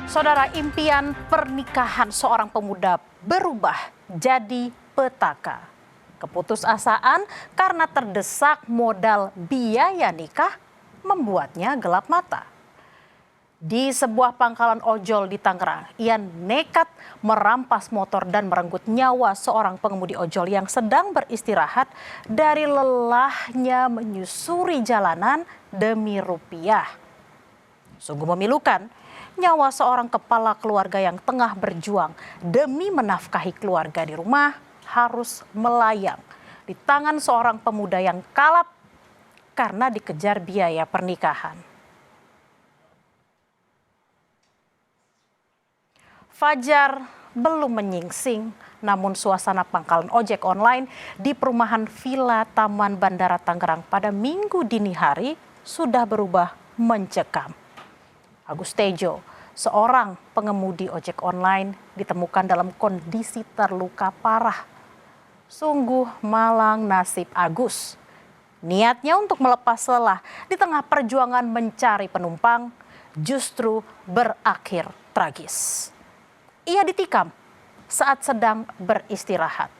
Saudara, impian pernikahan seorang pemuda berubah jadi petaka. Keputusasaan karena terdesak modal biaya nikah membuatnya gelap mata. Di sebuah pangkalan ojol di Tangerang, ia nekat merampas motor dan merenggut nyawa seorang pengemudi ojol yang sedang beristirahat dari lelahnya menyusuri jalanan demi rupiah. Sungguh memilukan, nyawa seorang kepala keluarga yang tengah berjuang demi menafkahi keluarga di rumah harus melayang di tangan seorang pemuda yang kalap karena dikejar biaya pernikahan. Fajar belum menyingsing, namun suasana pangkalan ojek online di perumahan Villa Taman Bandara Tangerang pada Minggu dini hari sudah berubah mencekam. Agus Tejo, seorang pengemudi ojek online, ditemukan dalam kondisi terluka parah. Sungguh malang nasib Agus. Niatnya untuk melepas lelah di tengah perjuangan mencari penumpang justru berakhir tragis. Ia ditikam saat sedang beristirahat.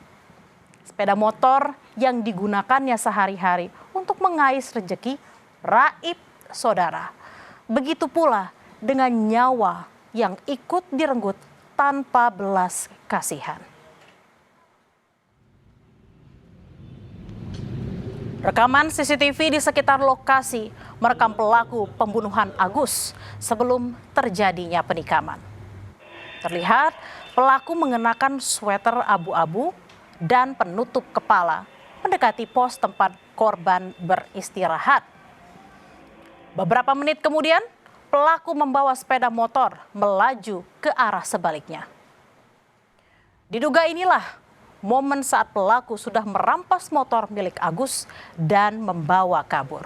Sepeda motor yang digunakannya sehari-hari untuk mengais rejeki raib saudara. Begitu pula dengan nyawa yang ikut direnggut tanpa belas kasihan. Rekaman CCTV di sekitar lokasi merekam pelaku pembunuhan Agus sebelum terjadinya penikaman. Terlihat pelaku mengenakan sweater abu-abu dan penutup kepala mendekati pos tempat korban beristirahat. Beberapa menit kemudian, pelaku membawa sepeda motor melaju ke arah sebaliknya. Diduga inilah momen saat pelaku sudah merampas motor milik Agus dan membawa kabur.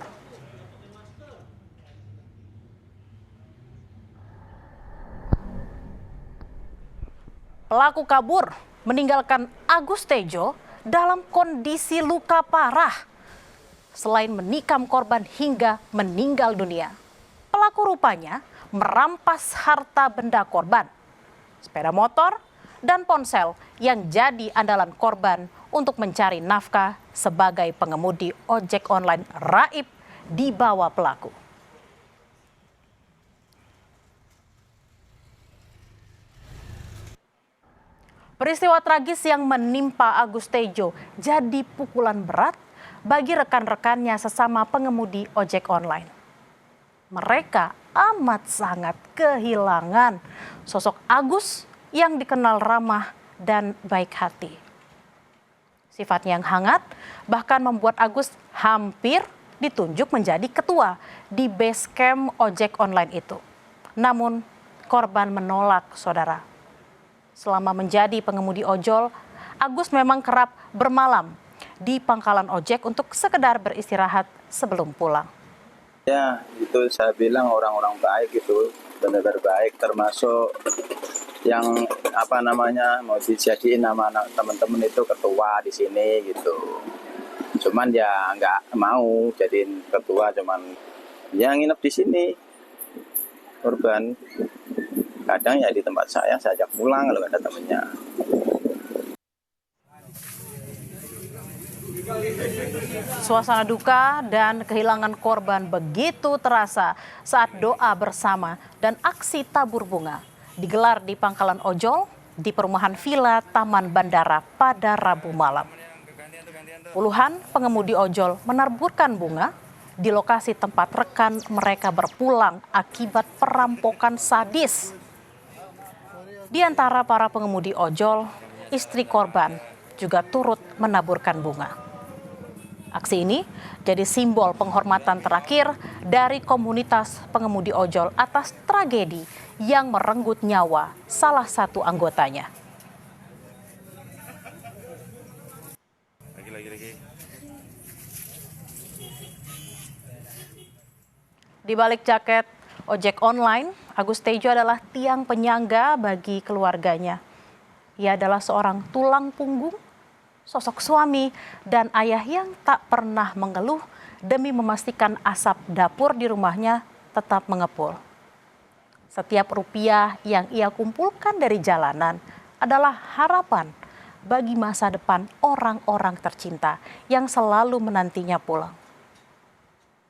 Pelaku kabur meninggalkan Agus Tejo dalam kondisi luka parah. Selain menikam korban hingga meninggal dunia, pelaku rupanya merampas harta benda korban, sepeda motor, dan ponsel yang jadi andalan korban untuk mencari nafkah sebagai pengemudi ojek online raib dibawa pelaku. Peristiwa tragis yang menimpa Agus Tejo jadi pukulan berat bagi rekan-rekannya sesama pengemudi ojek online. Mereka amat sangat kehilangan sosok Agus yang dikenal ramah dan baik hati. Sifatnya yang hangat bahkan membuat Agus hampir ditunjuk menjadi ketua di base camp ojek online itu. Namun korban menolak, saudara. Selama menjadi pengemudi ojol, Agus memang kerap bermalam di pangkalan ojek untuk sekedar beristirahat sebelum pulang. Ya, itu saya bilang orang-orang baik itu benar-benar baik, termasuk yang mau dijadiin nama anak teman-teman itu ketua di sini gitu. Cuman ya nggak mau jadiin ketua, cuman yang nginep di sini korban. Kadang ya di tempat saya ajak pulang kalau ada temennya. Suasana duka dan kehilangan korban begitu terasa saat doa bersama dan aksi tabur bunga digelar di pangkalan ojol di perumahan Villa Taman Bandara pada Rabu malam. Puluhan pengemudi ojol menaburkan bunga di lokasi tempat rekan mereka berpulang akibat perampokan sadis. Di antara para pengemudi ojol, istri korban juga turut menaburkan bunga. Aksi ini jadi simbol penghormatan terakhir dari komunitas pengemudi ojol atas tragedi yang merenggut nyawa salah satu anggotanya. Di balik jaket ojek online, Agus Tejo adalah tiang penyangga bagi keluarganya. Ia adalah seorang tulang punggung, sosok suami dan ayah yang tak pernah mengeluh demi memastikan asap dapur di rumahnya tetap mengepul. Setiap rupiah yang ia kumpulkan dari jalanan adalah harapan bagi masa depan orang-orang tercinta yang selalu menantinya pulang.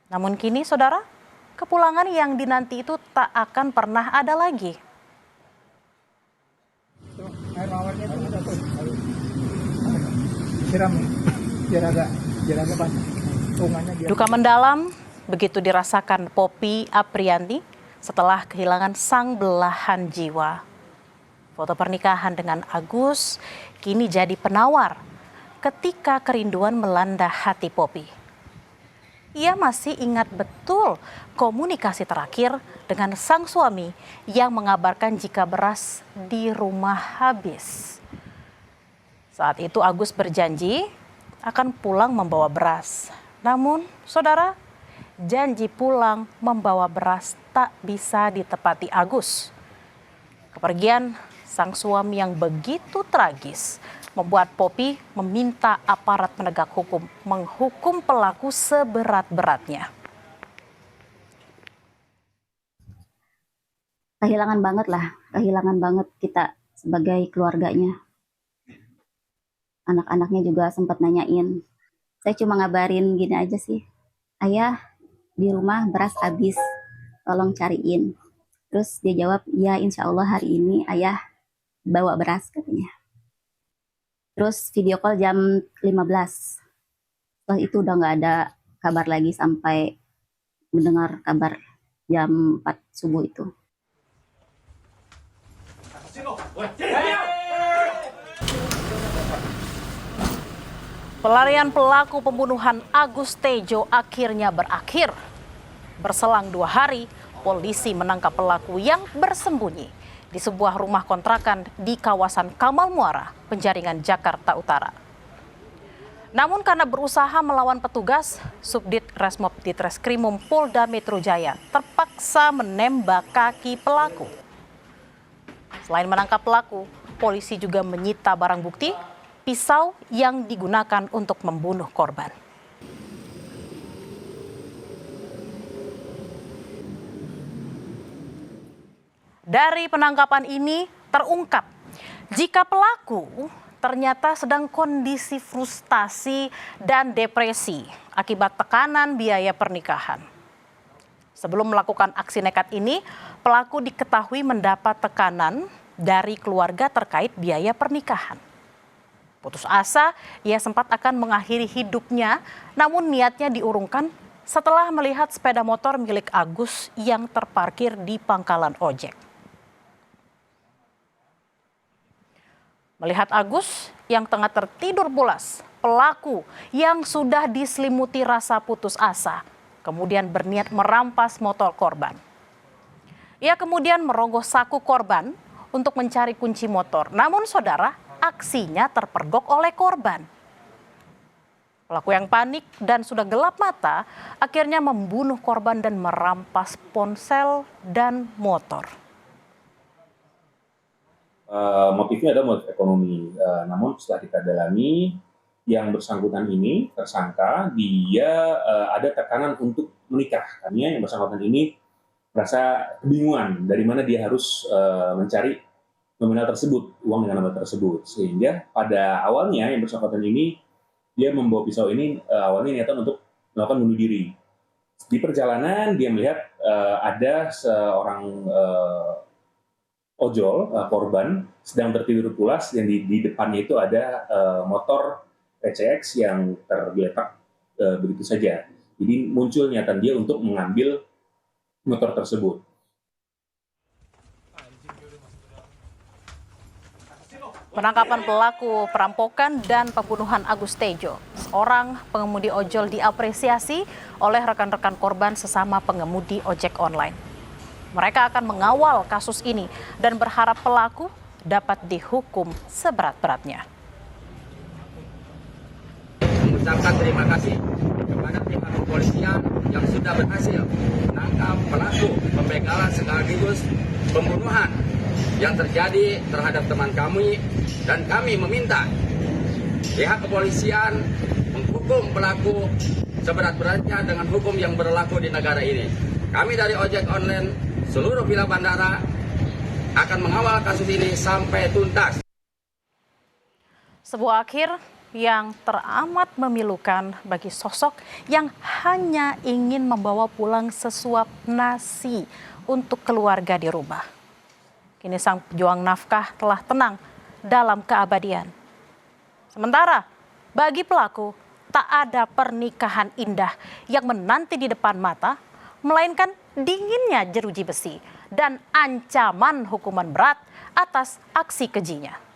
Namun kini, saudara, kepulangan yang dinanti itu tak akan pernah ada lagi. Air mawarnya itu udah tuh siram biar agak banyak. Duka mendalam begitu dirasakan Poppy Aprianti setelah kehilangan sang belahan jiwa. Foto pernikahan dengan Agus kini jadi penawar ketika kerinduan melanda hati Poppy. Ia masih ingat betul komunikasi terakhir dengan sang suami yang mengabarkan jika beras di rumah habis. Saat itu Agus berjanji akan pulang membawa beras. Namun, saudara, janji pulang membawa beras tak bisa ditepati Agus. Kepergian sang suami yang begitu tragis membuat Poppy meminta aparat penegak hukum menghukum pelaku seberat-beratnya. Kehilangan banget kita sebagai keluarganya. Anak-anaknya juga sempat nanyain. Saya cuma ngabarin gini aja sih. Ayah, di rumah beras habis, tolong cariin. Terus dia jawab, ya insya Allah hari ini ayah bawa beras katanya. Terus video call jam 15. Setelah itu udah nggak ada kabar lagi sampai mendengar kabar jam 4 subuh itu. Pelarian pelaku pembunuhan Agus Tejo akhirnya berakhir. Berselang 2 hari, polisi menangkap pelaku yang bersembunyi di sebuah rumah kontrakan di kawasan Kamal Muara, Penjaringan, Jakarta Utara. Namun karena berusaha melawan petugas, Subdit Resmob Ditreskrimum Polda Metro Jaya terpaksa menembak kaki pelaku. Selain menangkap pelaku, polisi juga menyita barang bukti, pisau yang digunakan untuk membunuh korban. Dari penangkapan ini terungkap jika pelaku ternyata sedang kondisi frustasi dan depresi akibat tekanan biaya pernikahan. Sebelum melakukan aksi nekat ini, pelaku diketahui mendapat tekanan dari keluarga terkait biaya pernikahan. Putus asa, ia sempat akan mengakhiri hidupnya, namun niatnya diurungkan setelah melihat sepeda motor milik Agus yang terparkir di pangkalan ojek. Melihat Agus yang tengah tertidur pulas, pelaku yang sudah diselimuti rasa putus asa, kemudian berniat merampas motor korban. Ia kemudian merogoh saku korban untuk mencari kunci motor. Namun saudara, aksinya terpergok oleh korban. Pelaku yang panik dan sudah gelap mata akhirnya membunuh korban dan merampas ponsel dan motor. Motifnya adalah motif ekonomi. Namun setelah kita dalami, yang bersangkutan ini, tersangka, dia ada tekanan untuk menikah. Karena yang bersangkutan ini merasa kebingungan dari mana dia harus mencari nominal tersebut, uang dengan nama tersebut. Sehingga pada awalnya yang bersangkutan ini, dia membawa pisau ini awalnya niatan untuk melakukan bunuh diri. Di perjalanan dia melihat ada seorang ojol, korban, sedang tertidur pulas, dan di depannya itu ada motor PCX yang tergeletak begitu saja. Jadi muncul niatan dia untuk mengambil motor tersebut. Penangkapan pelaku perampokan dan pembunuhan Agus Tejo, seorang pengemudi ojol, diapresiasi oleh rekan-rekan korban sesama pengemudi ojek online. Mereka akan mengawal kasus ini dan berharap pelaku dapat dihukum seberat-beratnya. Mengucapkan terima kasih kepada pihak kepolisian yang sudah berhasil menangkap pelaku pembegalan sekaligus pembunuhan yang terjadi terhadap teman kami, dan kami meminta pihak kepolisian menghukum pelaku seberat-beratnya dengan hukum yang berlaku di negara ini. Kami dari ojek online seluruh pihak bandara akan mengawal kasus ini sampai tuntas. Sebuah akhir yang teramat memilukan bagi sosok yang hanya ingin membawa pulang sesuap nasi untuk keluarga di rumah. Kini sang pejuang nafkah telah tenang dalam keabadian. Sementara bagi pelaku tak ada pernikahan indah yang menanti di depan mata, melainkan dinginnya jeruji besi dan ancaman hukuman berat atas aksi kejinya.